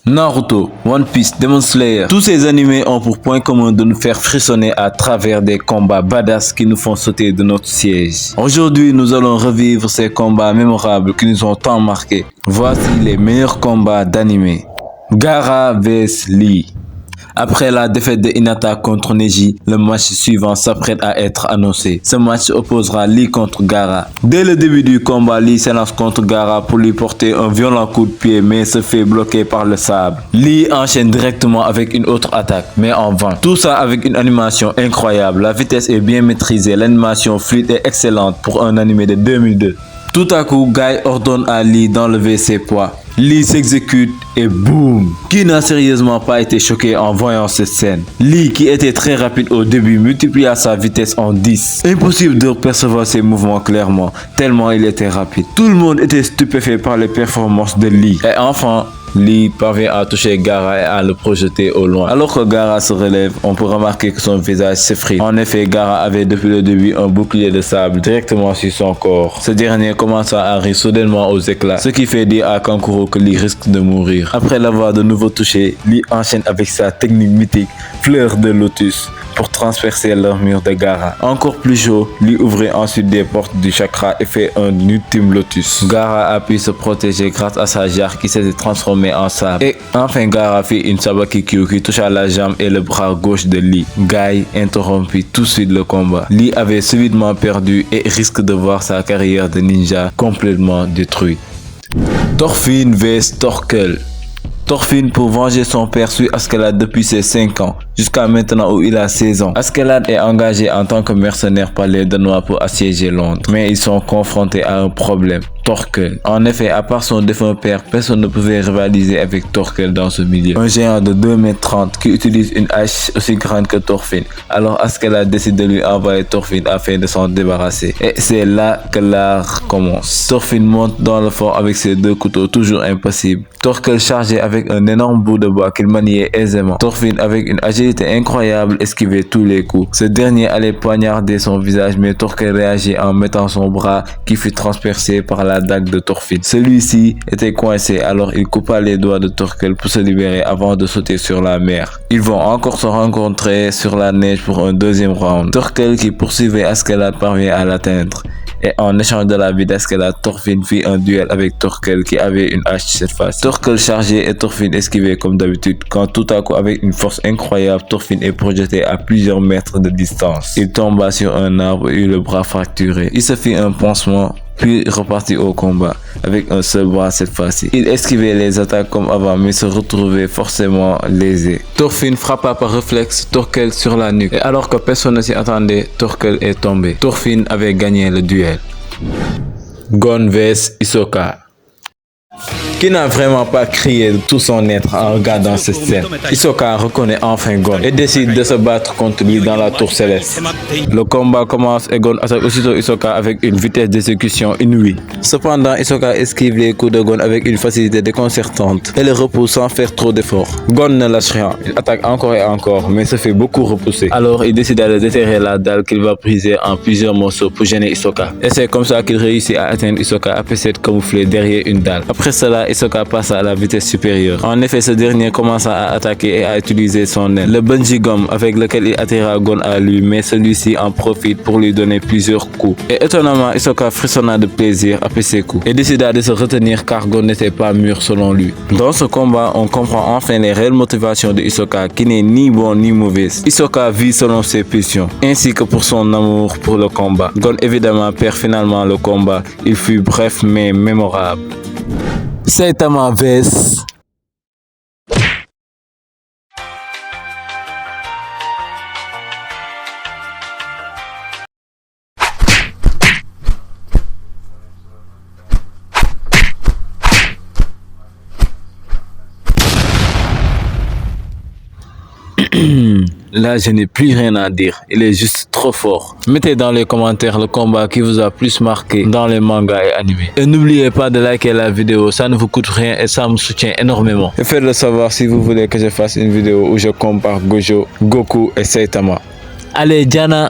Naruto, One Piece, Demon Slayer, tous ces animés ont pour point commun de nous faire frissonner à travers des combats badass qui nous font sauter de notre siège. Aujourd'hui, nous allons revivre ces combats mémorables qui nous ont tant marqués. Voici les meilleurs combats d'animé. Gaara vs Lee. Après la défaite de Hinata contre Neji, le match suivant s'apprête à être annoncé. Ce match opposera Lee contre Gaara. Dès le début du combat, Lee s'élance contre Gaara pour lui porter un violent coup de pied mais se fait bloquer par le sable. Lee enchaîne directement avec une autre attaque, mais en vain. Tout ça avec une animation incroyable. La vitesse est bien maîtrisée, l'animation fluide est excellente pour un animé de 2002. Tout à coup, Guy ordonne à Lee d'enlever ses poids. Lee s'exécute et boum! Qui n'a sérieusement pas été choqué en voyant cette scène? Lee, qui était très rapide au début, multiplia sa vitesse en 10. Impossible de percevoir ses mouvements clairement, tellement il était rapide. Tout le monde était stupéfait par les performances de Lee. Et enfin, Lee parvient à toucher Gaara et à le projeter au loin. Alors que Gaara se relève, on peut remarquer que son visage s'effrite. En effet, Gaara avait depuis le début un bouclier de sable directement sur son corps. Ce dernier commence à rire soudainement aux éclats, ce qui fait dire à Kankuro que Lee risque de mourir. Après l'avoir de nouveau touché, Lee enchaîne avec sa technique mythique, fleur de lotus, pour transpercer l'armure de Gaara. Encore plus chaud, Lee ouvrait ensuite des portes du chakra et fait un ultime lotus. Gaara a pu se protéger grâce à sa jarre qui s'était transformée en sable. Et enfin Gaara fit une Sabakikyu qui toucha la jambe et le bras gauche de Lee. Guy interrompit tout de suite le combat. Lee avait subitement perdu et risque de voir sa carrière de ninja complètement détruite. Thorfinn vs Torkel. Thorfinn, pour venger son père, suit Askeladd depuis ses 5 ans, jusqu'à maintenant où il a 16 ans. Askeladd est engagé en tant que mercenaire par les Danois pour assiéger Londres, mais ils sont confrontés à un problème. Torkel. En effet, à part son défunt père, personne ne pouvait rivaliser avec Torkel dans ce milieu. Un géant de 2,30 m qui utilise une hache aussi grande que Thorfinn. Alors Askeladd décide de lui envoyer Thorfinn afin de s'en débarrasser. Et c'est là que l'art commence. Thorfinn monte dans le fort avec ses 2 couteaux toujours impossibles. Torkel chargeait avec un énorme bout de bois qu'il maniait aisément. Thorfinn, avec une agilité incroyable, esquivait tous les coups. Ce dernier allait poignarder son visage, mais Torkel réagit en mettant son bras qui fut transpercé par la dague de Thorfinn. Celui-ci était coincé, alors il coupa les doigts de Torkel pour se libérer avant de sauter sur la mer. Ils vont encore se rencontrer sur la neige pour un deuxième round. Torkel, qui poursuivait Askeladd, parvient à l'atteindre. Et en échange de la vie d'Askeladd, Thorfinn fit un duel avec Torkel qui avait une hache cette fois. Torkel chargeait et Thorfinn esquivait comme d'habitude, quand tout à coup avec une force incroyable, Thorfinn est projeté à plusieurs mètres de distance. Il tomba sur un arbre et eut le bras fracturé. Il se fit un pansement, puis repartit au combat, avec un seul bras cette fois-ci. Il esquivait les attaques comme avant, mais se retrouvait forcément lésé. Thorfinn frappa par réflexe Torkel sur la nuque, et alors que personne ne s'y attendait, Torkel est tombé. Thorfinn avait gagné le duel. Gon vs Hisoka. Qui n'a vraiment pas crié de tout son être en regardant cette scène? Hisoka reconnaît enfin Gon et décide de se battre contre lui dans la tour céleste. Le combat commence et Gon attaque aussitôt Hisoka avec une vitesse d'exécution inouïe. Cependant, Hisoka esquive les coups de Gon avec une facilité déconcertante et le repousse sans faire trop d'efforts. Gon ne lâche rien, il attaque encore et encore, mais se fait beaucoup repousser. Alors il décida de déterrer la dalle qu'il va briser en plusieurs morceaux pour gêner Hisoka. Et c'est comme ça qu'il réussit à atteindre Hisoka après s'être camouflé derrière une dalle. Après cela, Hisoka passe à la vitesse supérieure. En effet, ce dernier commence à attaquer et à utiliser son aile, le bungee gum avec lequel il attira Gon à lui, mais celui-ci en profite pour lui donner plusieurs coups. Et étonnamment, Hisoka frissonna de plaisir après ses coups et décida de se retenir car Gon n'était pas mûr selon lui. Dans ce combat, on comprend enfin les réelles motivations de Hisoka qui n'est ni bon ni mauvais. Hisoka vit selon ses pulsions, ainsi que pour son amour pour le combat. Gon évidemment perd finalement le combat. Il fut bref mais mémorable. Saitama vs Là, je n'ai plus rien à dire. Il est juste trop fort. Mettez dans les commentaires le combat qui vous a plus marqué dans les mangas et animés. Et n'oubliez pas de liker la vidéo. Ça ne vous coûte rien et ça me soutient énormément. Et faites-le savoir si vous voulez que je fasse une vidéo où je compare Gojo, Goku et Saitama. Allez, Diana!